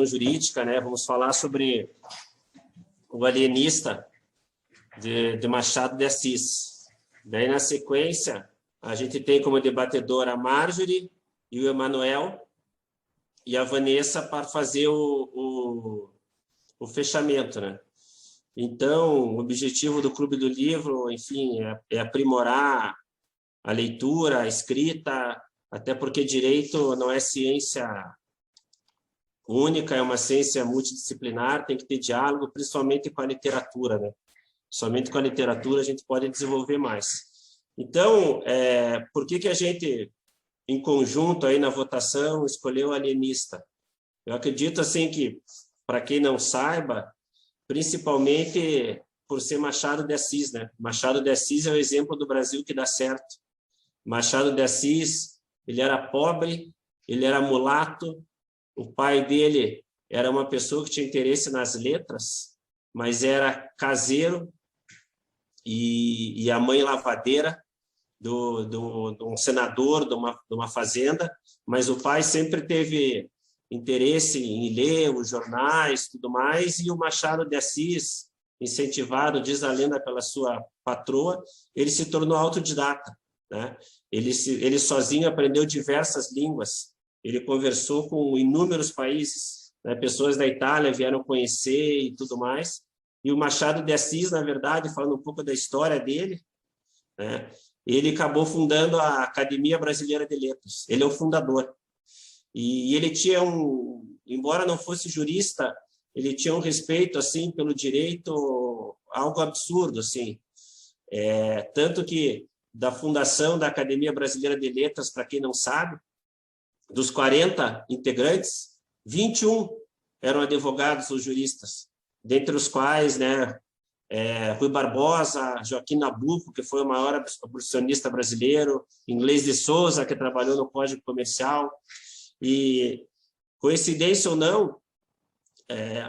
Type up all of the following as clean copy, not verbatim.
questão jurídica, né? Vamos falar sobre o alienista de Machado de Assis. Daí, na sequência, a gente tem como debatedor a Marjorie e o Emanuel e a Vanessa para fazer o fechamento, né? Então, o objetivo do Clube do Livro, enfim, é aprimorar a leitura, a escrita, até porque direito não é ciência única, é uma ciência multidisciplinar, tem que ter diálogo, principalmente com a literatura, né? Somente com a literatura a gente pode desenvolver mais. Então, por que a gente, em conjunto, aí na votação, escolheu o alienista? Eu acredito, assim, que, para quem não saiba, principalmente por ser Machado de Assis, né? Machado de Assis é o exemplo do Brasil que dá certo. Machado de Assis, ele era pobre, ele era mulato, o pai dele era uma pessoa que tinha interesse nas letras, mas era caseiro, e a mãe lavadeira de um senador de uma fazenda, mas o pai sempre teve interesse em ler os jornais, tudo mais, e o Machado de Assis, incentivado, diz a lenda, pela sua patroa, ele se tornou autodidata, né? Ele sozinho aprendeu diversas línguas, ele conversou com inúmeros países, né? Pessoas da Itália vieram conhecer e tudo mais, e o Machado de Assis, na verdade, falando um pouco da história dele, né? Ele acabou fundando a Academia Brasileira de Letras, ele é o fundador. E ele tinha embora não fosse jurista, ele tinha um respeito assim pelo direito, algo absurdo, assim. Tanto que da fundação da Academia Brasileira de Letras, para quem não sabe, dos 40 integrantes, 21 eram advogados ou juristas, dentre os quais, né, Rui Barbosa, Joaquim Nabuco, que foi o maior abolicionista brasileiro, Inglês de Souza, que trabalhou no Código Comercial. E, coincidência ou não,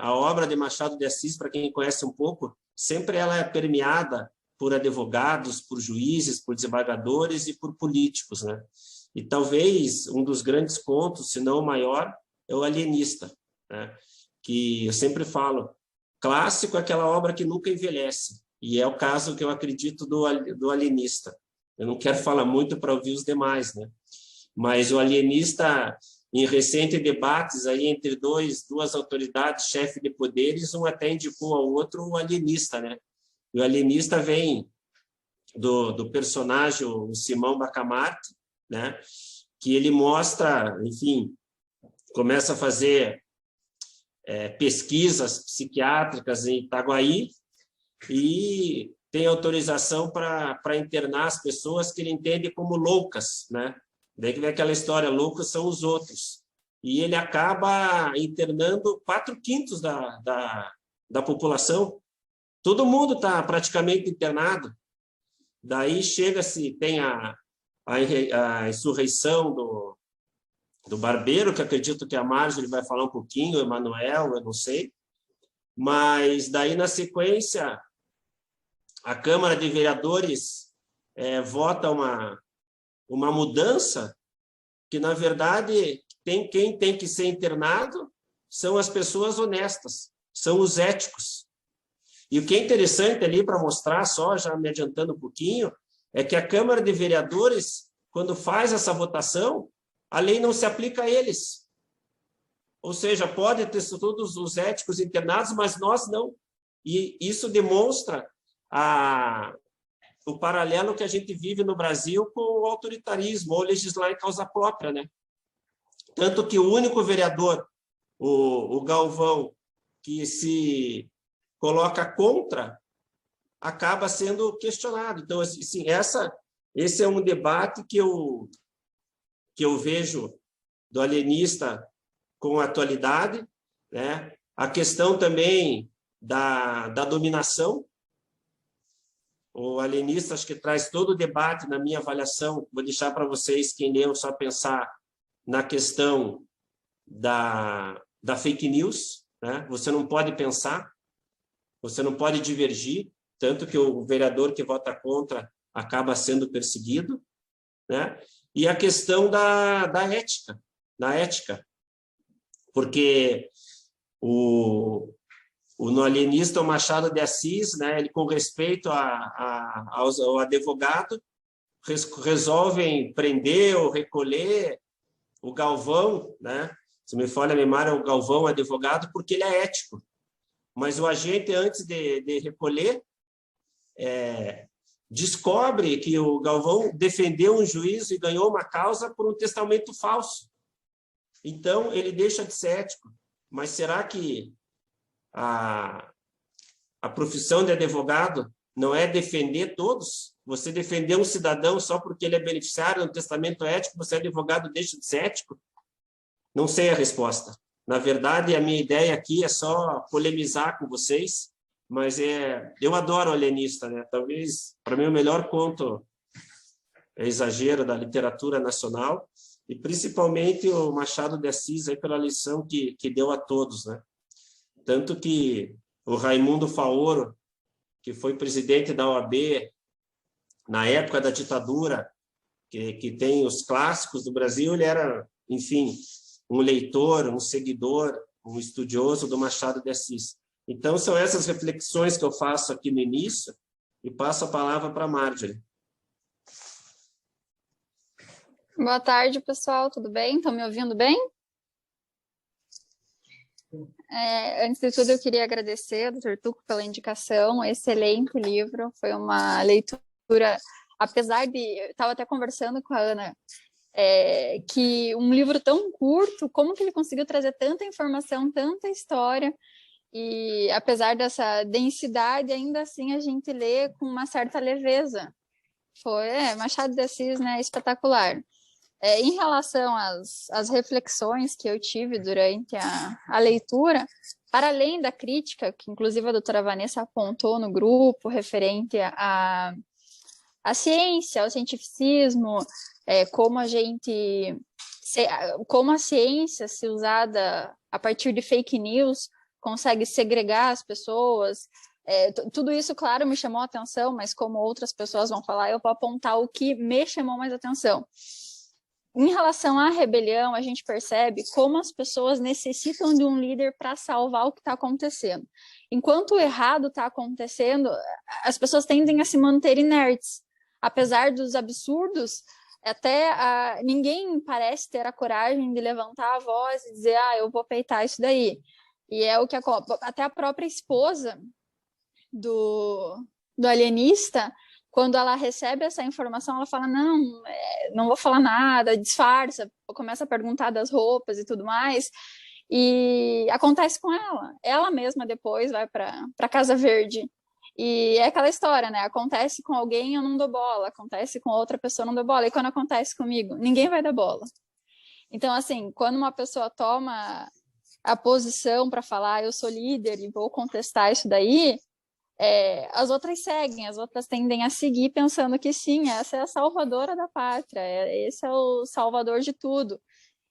a obra de Machado de Assis, para quem conhece um pouco, sempre ela é permeada por advogados, por juízes, por desembargadores e por políticos, né? E talvez um dos grandes pontos, se não o maior, é o alienista, né? Que eu sempre falo, clássico é aquela obra que nunca envelhece, e é o caso que eu acredito do alienista. Eu não quero falar muito para ouvir os demais, né? Mas o alienista, em recentes debates aí entre duas autoridades, chefe de poderes, um até indicou ao outro o alienista, né? E o alienista vem do personagem, o Simão Bacamarte, né? Que ele mostra, enfim, começa a fazer pesquisas psiquiátricas em Itaguaí e tem autorização para internar as pessoas que ele entende como loucas, né? Daí que vem aquela história, loucos são os outros. E ele acaba internando 4/5 da população. Todo mundo está praticamente internado. Daí chega-se, tem a insurreição do Barbeiro, que acredito que a Marjorie vai falar um pouquinho, o Emanuel, eu não sei. Mas daí, na sequência, a Câmara de Vereadores vota uma mudança que, na verdade, quem tem que ser internado são as pessoas honestas, são os éticos. E o que é interessante ali para mostrar, só já me adiantando um pouquinho, é que a Câmara de Vereadores, quando faz essa votação, a lei não se aplica a eles. Ou seja, pode ter todos os éticos internados, mas nós não. E isso demonstra o paralelo que a gente vive no Brasil com o autoritarismo, ou legislar em causa própria, né? Tanto que o único vereador, o Galvão, que se coloca contra, acaba sendo questionado. Então, assim, esse é um debate que eu vejo do alienista com a atualidade, né? A questão também da dominação. O alienista, acho que traz todo o debate, na minha avaliação, vou deixar para vocês, quem leu, só pensar na questão da fake news, né? Você não pode pensar, você não pode divergir, tanto que o vereador que vota contra acaba sendo perseguido, né? E a questão da ética, porque No alienista, o Machado de Assis, né, ele, com respeito ao advogado, resolvem prender ou recolher o Galvão, né? Se me falha a memória, o Galvão, advogado, porque ele é ético. Mas o agente, antes de recolher, descobre que o Galvão defendeu um juízo e ganhou uma causa por um testamento falso. Então, ele deixa de ser ético. Mas será que a profissão de advogado não é defender todos? Você defender um cidadão só porque ele é beneficiário do testamento ético, você é advogado, deixa de ser ético? Não sei a resposta. Na verdade, a minha ideia aqui é só polemizar com vocês, mas eu adoro o alienista, né? Talvez, para mim, o melhor conto é exagero da literatura nacional, e principalmente o Machado de Assis, aí, pela lição que deu a todos, né? Tanto que o Raimundo Faoro, que foi presidente da OAB na época da ditadura, que tem os clássicos do Brasil, ele era, enfim, um leitor, um seguidor, um estudioso do Machado de Assis. Então, são essas reflexões que eu faço aqui no início e passo a palavra para a Marjorie. Boa tarde, pessoal. Tudo bem? Estão me ouvindo bem? Antes de tudo, eu queria agradecer ao Dr. Tuco pela indicação. Excelente livro. Foi uma leitura, apesar de... Eu estava até conversando com a Ana, que um livro tão curto, como que ele conseguiu trazer tanta informação, tanta história, e apesar dessa densidade, ainda assim a gente lê com uma certa leveza. Machado de Assis, né, espetacular. Em relação às reflexões que eu tive durante a leitura, para além da crítica, que inclusive a doutora Vanessa apontou no grupo, referente à ciência, ao cientificismo, como a ciência, se usada a partir de fake news, consegue segregar as pessoas. Tudo isso, claro, me chamou a atenção, mas como outras pessoas vão falar, eu vou apontar o que me chamou mais atenção. Em relação à rebelião, a gente percebe como as pessoas necessitam de um líder para salvar o que está acontecendo. Enquanto o errado está acontecendo, as pessoas tendem a se manter inertes. Apesar dos absurdos, até ninguém parece ter a coragem de levantar a voz e dizer, eu vou peitar isso daí. E é o que até a própria esposa do alienista, quando ela recebe essa informação, ela fala, não vou falar nada, disfarça, começa a perguntar das roupas e tudo mais, e acontece com ela. Ela mesma depois vai para a Casa Verde. E é aquela história, né? Acontece com alguém, eu não dou bola. Acontece com outra pessoa, eu não dou bola. E quando acontece comigo, ninguém vai dar bola. Então, assim, quando uma pessoa toma a posição para falar, eu sou líder e vou contestar isso daí, as outras seguem, as outras tendem a seguir pensando que sim, essa é a salvadora da pátria, esse é o salvador de tudo.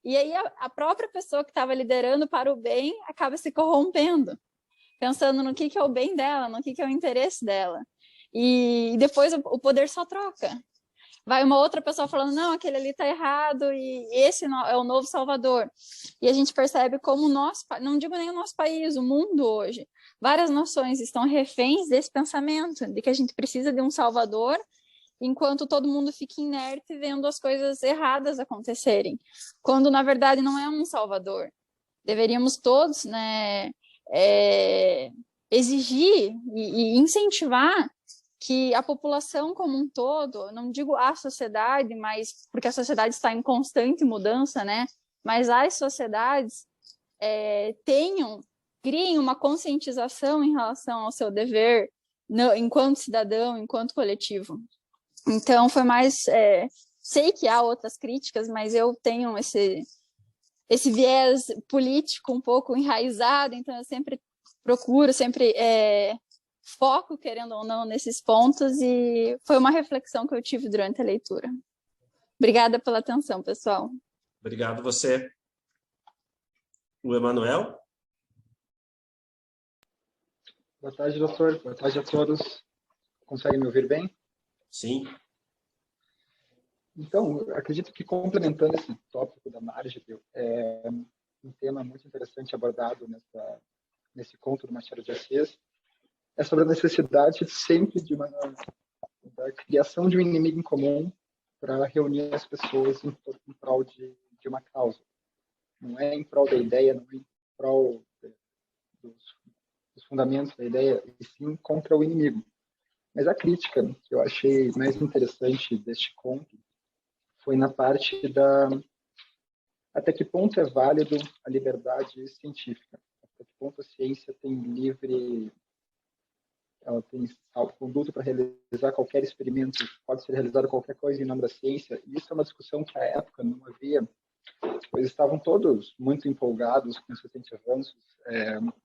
E aí a própria pessoa que estava liderando para o bem acaba se corrompendo, pensando no que é o bem dela, no que é o interesse dela. E depois o poder só troca. Vai uma outra pessoa falando, não, aquele ali está errado e esse é o novo salvador. E a gente percebe como não digo nem o nosso país, o mundo hoje, várias nações estão reféns desse pensamento, de que a gente precisa de um salvador, enquanto todo mundo fica inerte vendo as coisas erradas acontecerem, quando na verdade não é um salvador. Deveríamos todos, né, exigir e incentivar que a população como um todo, não digo a sociedade, mas porque a sociedade está em constante mudança, né? Mas as sociedades criem uma conscientização em relação ao seu dever, enquanto cidadão, enquanto coletivo. Então, foi mais... sei que há outras críticas, mas eu tenho esse viés político um pouco enraizado, então eu sempre procuro, foco, querendo ou não, nesses pontos, e foi uma reflexão que eu tive durante a leitura. Obrigada pela atenção, pessoal. Obrigado você. O Emanuel? Boa tarde, doutor. Boa tarde a todos. Conseguem me ouvir bem? Sim. Então, acredito que complementando esse tópico da Marjorie, um tema muito interessante abordado nesse conto do Machado de Assis, é sobre a necessidade sempre da criação de um inimigo em comum para reunir as pessoas em prol de uma causa. Não é em prol da ideia, não é em prol dos fundamentos da ideia, e sim contra o inimigo. Mas a crítica que eu achei mais interessante deste conto foi na parte até que ponto é válido a liberdade científica, até que ponto a ciência ela tem salvo-conduto para realizar qualquer experimento, pode ser realizado qualquer coisa em nome da ciência, e isso é uma discussão que à época não havia, pois estavam todos muito empolgados com os recentes avanços.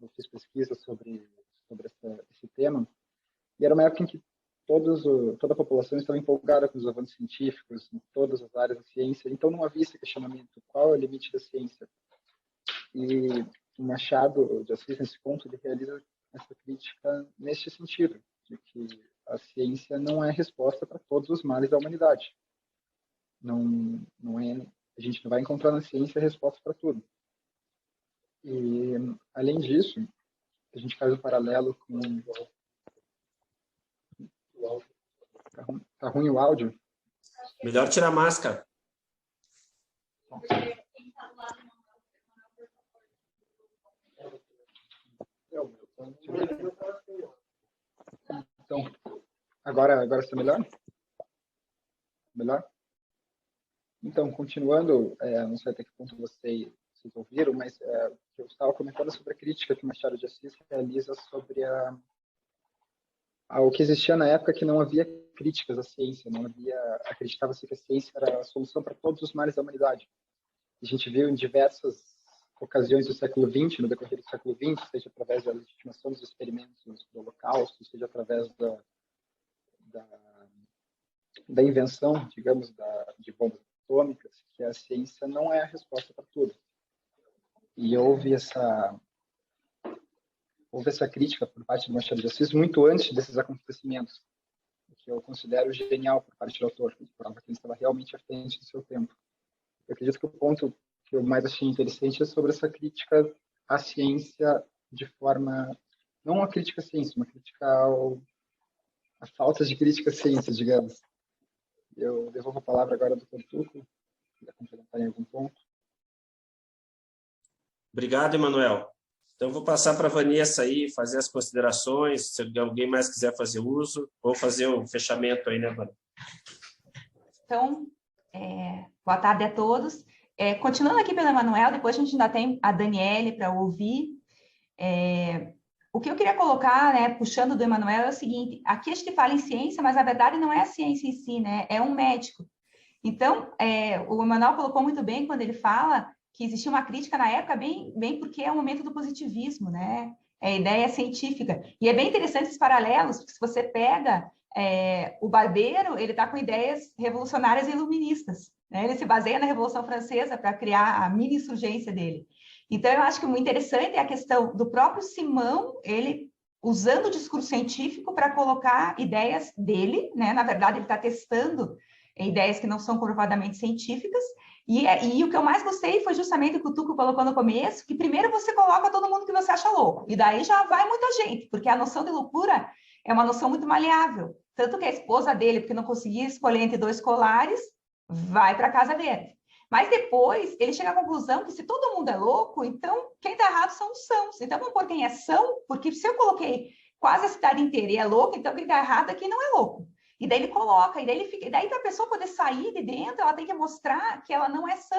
Eu fiz pesquisas sobre esse tema, e era uma época em que toda a população estava empolgada com os avanços científicos em todas as áreas da ciência, então não havia esse questionamento: qual é o limite da ciência? E o Machado de Assis, nesse ponto, ele realiza essa crítica neste sentido, de que a ciência não é resposta para todos os males da humanidade. A gente não vai encontrar na ciência a resposta para tudo. E, além disso, a gente faz um paralelo com... Tá ruim o áudio? Melhor tirar a máscara. Então, agora está melhor? Melhor? Então, continuando, não sei até que ponto vocês ouviram, mas eu estava comentando sobre a crítica que Machado de Assis realiza sobre ao que existia na época, que não havia críticas à ciência, acreditava-se que a ciência era a solução para todos os males da humanidade. A gente viu em diversas ocasiões do século XX, no decorrer do século XX, seja através da legitimação dos experimentos do Holocausto, seja através da invenção, digamos, de bombas atômicas, que a ciência não é a resposta para tudo. E houve essa crítica por parte do Machado de Assis muito antes desses acontecimentos, o que eu considero genial por parte do autor, que prova que ele estava realmente à frente do seu tempo. Eu acredito que o ponto que eu mais achei interessante é sobre essa crítica à ciência de forma... Não uma crítica à ciência, uma crítica à falta de crítica à ciência, digamos. Eu devolvo a palavra agora ao Dr. Tuco, se quiser complementar em algum ponto. Obrigado, Emanuel. Então, vou passar para a Vanessa aí, fazer as considerações, se alguém mais quiser fazer uso, ou fazer o fechamento aí, né, Vanessa? Então, boa tarde a todos. Continuando aqui pelo Emanuel, depois a gente ainda tem a Daniele para ouvir. O que eu queria colocar, né, puxando do Emanuel, é o seguinte: aqui a gente fala em ciência, mas a verdade não é a ciência em si, né? É um médico. Então, o Emanuel colocou muito bem quando ele fala que existia uma crítica na época, bem porque é o momento do positivismo, né? É a ideia científica. E é bem interessante esses paralelos, porque se você pega o Barbeiro, ele está com ideias revolucionárias e iluministas, né? Ele se baseia na Revolução Francesa para criar a mini-insurgência dele. Então, eu acho que o muito interessante é a questão do próprio Simão, ele usando o discurso científico para colocar ideias dele, né? Na verdade, ele está testando ideias que não são comprovadamente científicas. E o que eu mais gostei foi justamente o que o Tuco colocou no começo, que primeiro você coloca todo mundo que você acha louco, e daí já vai muita gente, porque a noção de loucura é uma noção muito maleável. Tanto que a esposa dele, porque não conseguia escolher entre 2 colares, vai para a Casa Verde. Mas depois ele chega à conclusão que se todo mundo é louco, então quem está errado são os sãos. Então vamos pôr quem é são, porque se eu coloquei quase a cidade inteira e é louco, então quem está errado aqui não é louco. E daí ele coloca, e daí para a pessoa poder sair de dentro, ela tem que mostrar que ela não é sã.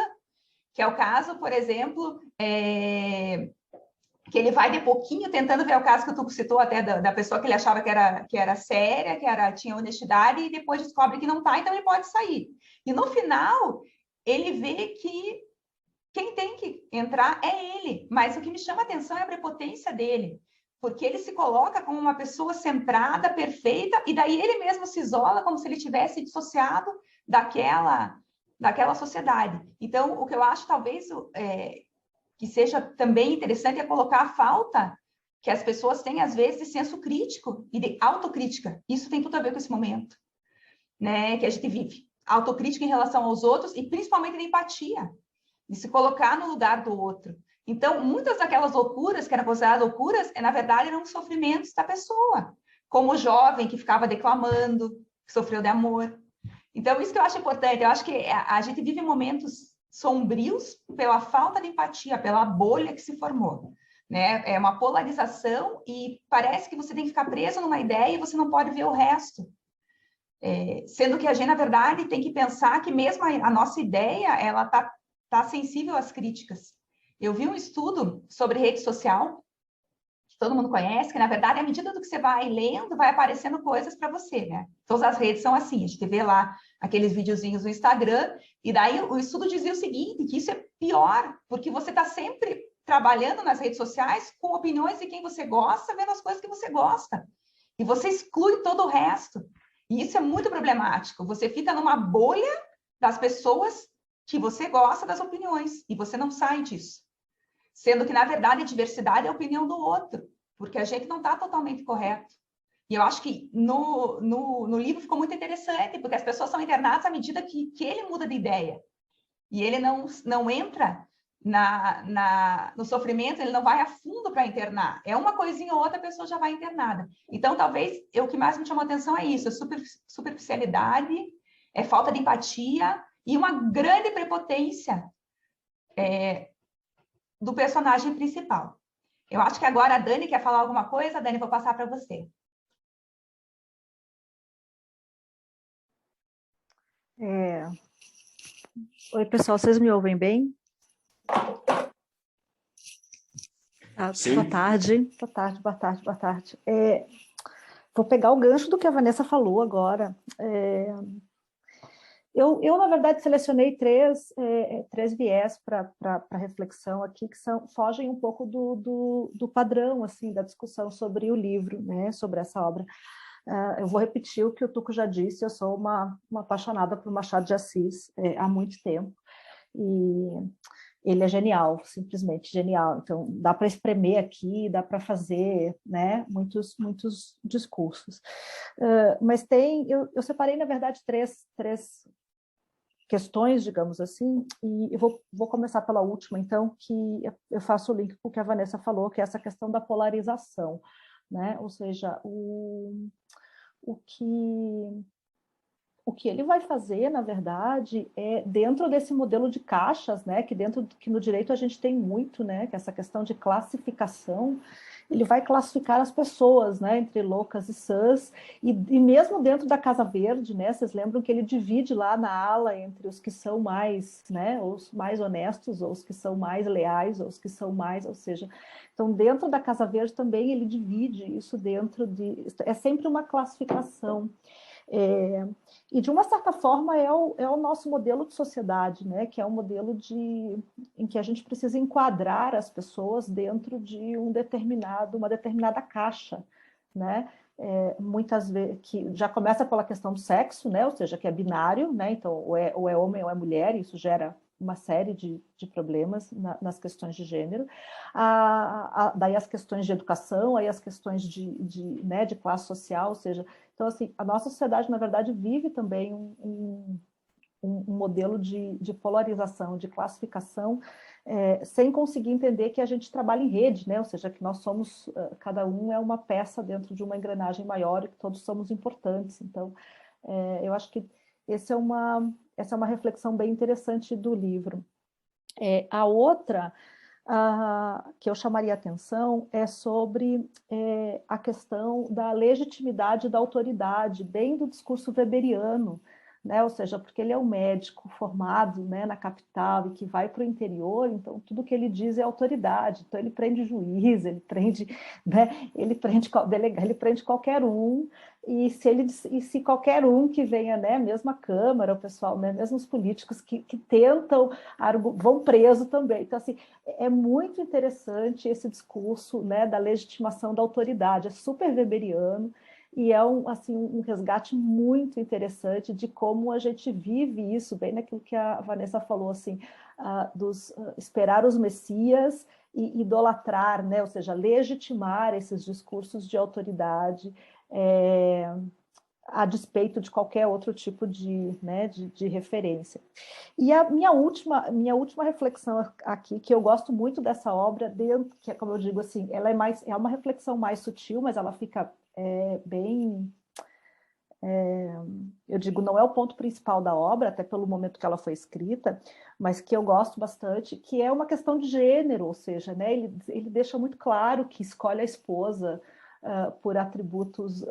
Que é o caso, por exemplo, que ele vai de pouquinho tentando ver o caso que o Tuco citou até da pessoa que ele achava que era séria, tinha honestidade, e depois descobre que não está, então ele pode sair. E no final, ele vê que quem tem que entrar é ele, mas o que me chama a atenção é a prepotência dele, porque ele se coloca como uma pessoa centrada, perfeita, e daí ele mesmo se isola como se ele tivesse dissociado daquela sociedade. Então, o que eu acho talvez que seja também interessante é colocar a falta que as pessoas têm, às vezes, de senso crítico e de autocrítica. Isso tem tudo a ver com esse momento, né, que a gente vive. Autocrítica em relação aos outros e principalmente de empatia, de se colocar no lugar do outro. Então, muitas daquelas loucuras que eram consideradas loucuras, na verdade, eram sofrimentos da pessoa, como o jovem que ficava declamando, que sofreu de amor. Então, isso que eu acho importante. Eu acho que a gente vive momentos sombrios pela falta de empatia, pela bolha que se formou, né? É uma polarização e parece que você tem que ficar preso numa ideia e você não pode ver o resto. Sendo que a gente, na verdade, tem que pensar que mesmo a nossa ideia, ela tá sensível às críticas. Eu vi um estudo sobre rede social, que todo mundo conhece, que, na verdade, à medida do que você vai lendo, vai aparecendo coisas para você, né? Todas as redes são assim, a gente vê lá aqueles videozinhos no Instagram, e daí o estudo dizia o seguinte, que isso é pior, porque você está sempre trabalhando nas redes sociais com opiniões de quem você gosta, vendo as coisas que você gosta. E você exclui todo o resto. E isso é muito problemático. Você fica numa bolha das pessoas que você gosta das opiniões, e você não sai disso. Sendo que, na verdade, a diversidade é a opinião do outro, porque a gente não está totalmente correto. E eu acho que no livro ficou muito interessante, porque as pessoas são internadas à medida que ele muda de ideia. E ele não entra no sofrimento, ele não vai a fundo para internar. É uma coisinha ou outra, a pessoa já vai internada. Então, talvez, o que mais me chamou a atenção é isso, superficialidade, falta de empatia e uma grande prepotência do personagem principal. Eu acho que agora a Dani quer falar alguma coisa. Dani, vou passar para você. Oi, pessoal, vocês me ouvem bem? Sim. Boa tarde. Vou pegar o gancho do que a Vanessa falou agora. Eu, na verdade, selecionei três viés para reflexão aqui, que fogem um pouco do padrão assim, da discussão sobre o livro, né, sobre essa obra. Eu vou repetir o que o Tuco já disse, eu sou uma apaixonada por Machado de Assis há muito tempo, e ele é genial, simplesmente genial. Então, dá para espremer aqui, dá para fazer, né, muitos discursos. Mas eu separei, na verdade, três questões, digamos assim, e eu vou começar pela última, então, que eu faço o link com o que a Vanessa falou, que é essa questão da polarização, né? Ou seja, o que ele vai fazer, na verdade, é dentro desse modelo de caixas, né, que no direito a gente tem muito, né, que é essa questão de classificação, ele vai classificar as pessoas, né, entre loucas e sãs, e mesmo dentro da Casa Verde, né, vocês lembram que ele divide lá na ala entre os que são mais, né, os mais honestos, ou os que são mais leais, ou os que são mais, ou seja, então dentro da Casa Verde também ele divide isso é sempre uma classificação. E de uma certa forma é o nosso modelo de sociedade, né? Que é um modelo em que a gente precisa enquadrar as pessoas dentro de uma determinada caixa, né? Muitas vezes que já começa pela questão do sexo, né? Ou seja, que é binário, né? Então ou é homem ou é mulher, e isso gera uma série de problemas nas questões de gênero, daí as questões de educação, aí as questões né, de classe social, ou seja, então assim, a nossa sociedade, na verdade, vive também um modelo de polarização, de classificação, sem conseguir entender que a gente trabalha em rede, né? Ou seja, que nós somos, cada um é uma peça dentro de uma engrenagem maior e que todos somos importantes. Então, eu acho que essa é uma reflexão bem interessante do livro. A outra que eu chamaria atenção é sobre a questão da legitimidade da autoridade, bem do discurso weberiano, né? Ou seja, porque ele é um médico formado, né, na capital e que vai para o interior, então tudo que ele diz é autoridade, então ele prende juiz, ele prende, né, ele prende qualquer um, e se qualquer um que venha, né, mesmo a Câmara, o pessoal, né, mesmo os políticos que tentam, vão preso também. Então, assim, é muito interessante esse discurso, né, da legitimação da autoridade, é super weberiano, e é um resgate muito interessante de como a gente vive isso, bem naquilo que a Vanessa falou, assim, esperar os messias e idolatrar, né? Ou seja, legitimar esses discursos de autoridade, a despeito de qualquer outro tipo né, de referência. E a minha última reflexão aqui, que eu gosto muito dessa obra, que é, como eu digo assim, ela é uma reflexão mais sutil, mas ela fica bem... eu digo, não é o ponto principal da obra, até pelo momento que ela foi escrita, mas que eu gosto bastante, que é uma questão de gênero, ou seja, né, ele deixa muito claro que escolhe a esposa por atributos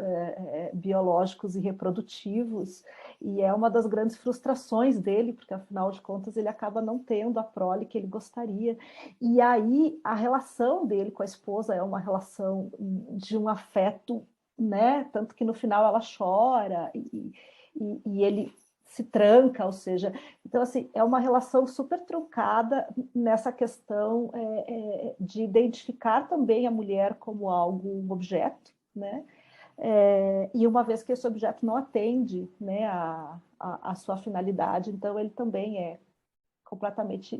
biológicos e reprodutivos, e é uma das grandes frustrações dele, porque afinal de contas ele acaba não tendo a prole que ele gostaria, e aí a relação dele com a esposa é uma relação de um afeto, né? Tanto que no final ela chora e ele se tranca, ou seja, então assim, é uma relação super truncada nessa questão de identificar também a mulher como algo, um objeto, né? E uma vez que esse objeto não atende, né, a sua finalidade, então ele também é completamente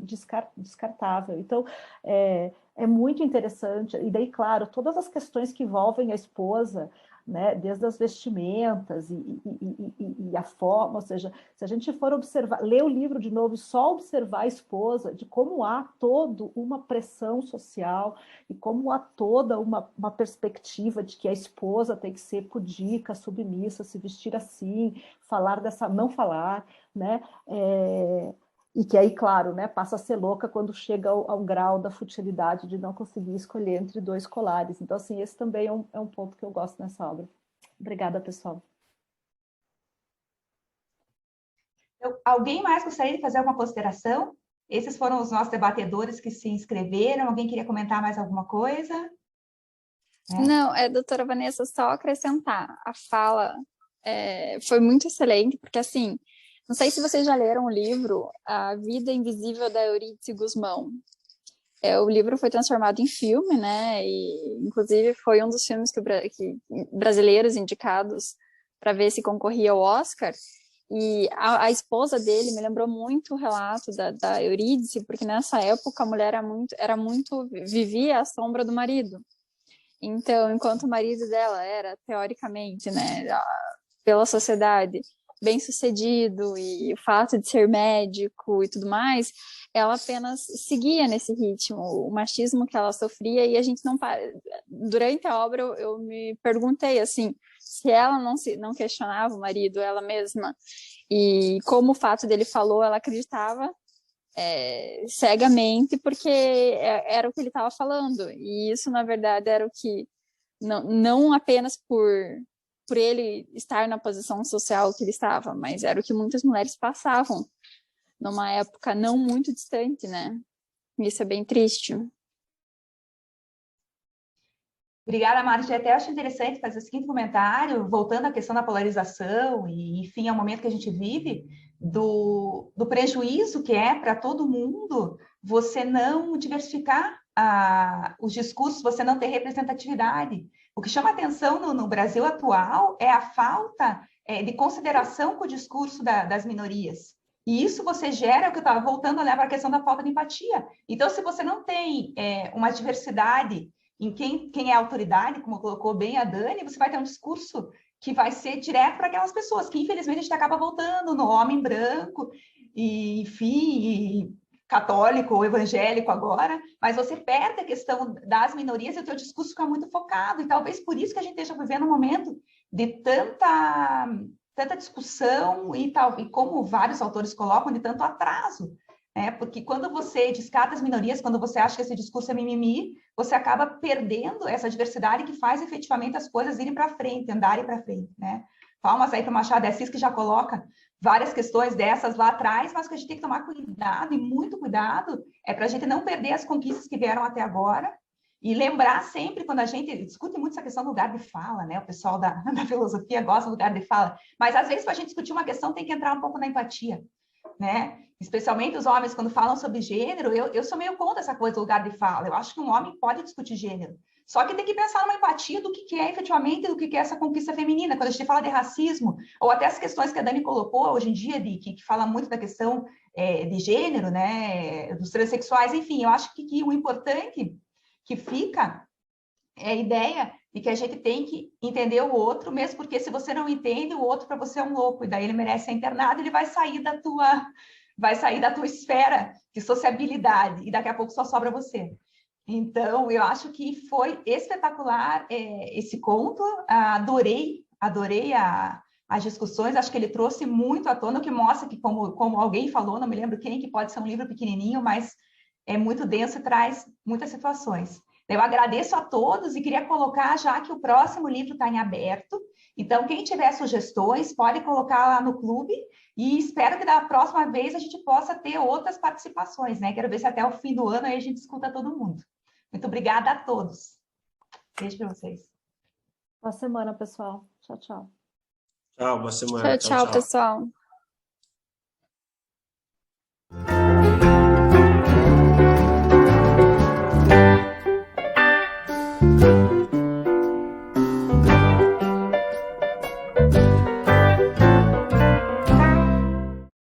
descartável. Então, é muito interessante. E daí, claro, todas as questões que envolvem a esposa, né, desde as vestimentas e a forma, ou seja, se a gente for observar, ler o livro de novo e só observar a esposa, de como há toda uma pressão social e como há toda uma perspectiva de que a esposa tem que ser pudica, submissa, se vestir assim, falar não falar, né? E que aí, claro, né, passa a ser louca quando chega ao grau da futilidade de não conseguir escolher entre 2 colares. Então, assim, esse também é um ponto que eu gosto nessa obra. Obrigada, pessoal. Alguém mais gostaria de fazer alguma consideração? Esses foram os nossos debatedores que se inscreveram. Alguém queria comentar mais alguma coisa? Não, doutora Vanessa, só acrescentar, a fala foi muito excelente, porque assim, não sei se vocês já leram o livro A Vida Invisível da Eurídice Gusmão. O livro foi transformado em filme, né? E inclusive foi um dos filmes que brasileiros indicados para ver se concorria ao Oscar. E a esposa dele me lembrou muito o relato da Eurídice, porque nessa época a mulher vivia à sombra do marido. Então, enquanto o marido dela era, teoricamente, né, pela sociedade, bem-sucedido e o fato de ser médico e tudo mais, ela apenas seguia nesse ritmo, o machismo que ela sofria, e a gente não... Durante a obra eu me perguntei, assim, se ela não questionava o marido, ela mesma, e como o fato dele falou, ela acreditava cegamente, porque era o que ele estava falando, e isso, na verdade, era o que, não apenas por ele estar na posição social que ele estava, mas era o que muitas mulheres passavam numa época não muito distante, né? Isso é bem triste. Obrigada, Márcia. Até acho interessante fazer o seguinte comentário, voltando à questão da polarização e, enfim, ao momento que a gente vive, do prejuízo que é para todo mundo você não diversificar os discursos, você não ter representatividade. O que chama atenção no Brasil atual é a falta de consideração com o discurso das minorias. E isso você gera, o que eu estava voltando a olhar para a questão da falta de empatia. Então, se você não tem uma diversidade em quem é autoridade, como colocou bem a Dani, você vai ter um discurso que vai ser direto para aquelas pessoas, que infelizmente a gente acaba voltando no homem branco, e, enfim, católico ou evangélico agora, mas você perde a questão das minorias e o teu discurso fica muito focado, e talvez por isso que a gente esteja vivendo um momento de tanta discussão e como vários autores colocam, de tanto atraso. Porque quando você descarta as minorias, quando você acha que esse discurso é mimimi, você acaba perdendo essa diversidade que faz efetivamente as coisas irem para frente, andarem para frente, né? Palmas aí para o Machado de Assis, que já coloca várias questões dessas lá atrás, mas que a gente tem que tomar cuidado, e muito cuidado, para a gente não perder as conquistas que vieram até agora, e lembrar sempre, quando a gente discute muito essa questão do lugar de fala, né? O pessoal da filosofia gosta do lugar de fala, mas às vezes para a gente discutir uma questão tem que entrar um pouco na empatia, né? Especialmente os homens, quando falam sobre gênero, eu sou meio contra essa coisa do lugar de fala. Eu acho que um homem pode discutir gênero, só que tem que pensar numa empatia do que é efetivamente, do que é essa conquista feminina. Quando a gente fala de racismo, ou até as questões que a Dani colocou hoje em dia, que fala muito da questão de gênero, né, dos transexuais, enfim, eu acho que o importante que fica é a ideia e que a gente tem que entender o outro, mesmo porque se você não entende, o outro para você é um louco, e daí ele merece ser internado, ele vai sair da tua esfera de sociabilidade, e daqui a pouco só sobra você. Então, eu acho que foi espetacular esse conto, adorei as discussões, acho que ele trouxe muito à tona, o que mostra que, como alguém falou, não me lembro quem, que pode ser um livro pequenininho, mas é muito denso e traz muitas situações. Eu agradeço a todos e queria colocar já que o próximo livro está em aberto, então quem tiver sugestões pode colocar lá no clube e espero que da próxima vez a gente possa ter outras participações, né? Quero ver se até o fim do ano aí a gente escuta todo mundo. Muito obrigada a todos. Beijo para vocês. Boa semana, pessoal. Tchau, tchau. Tchau, boa semana. Tchau, tchau, pessoal.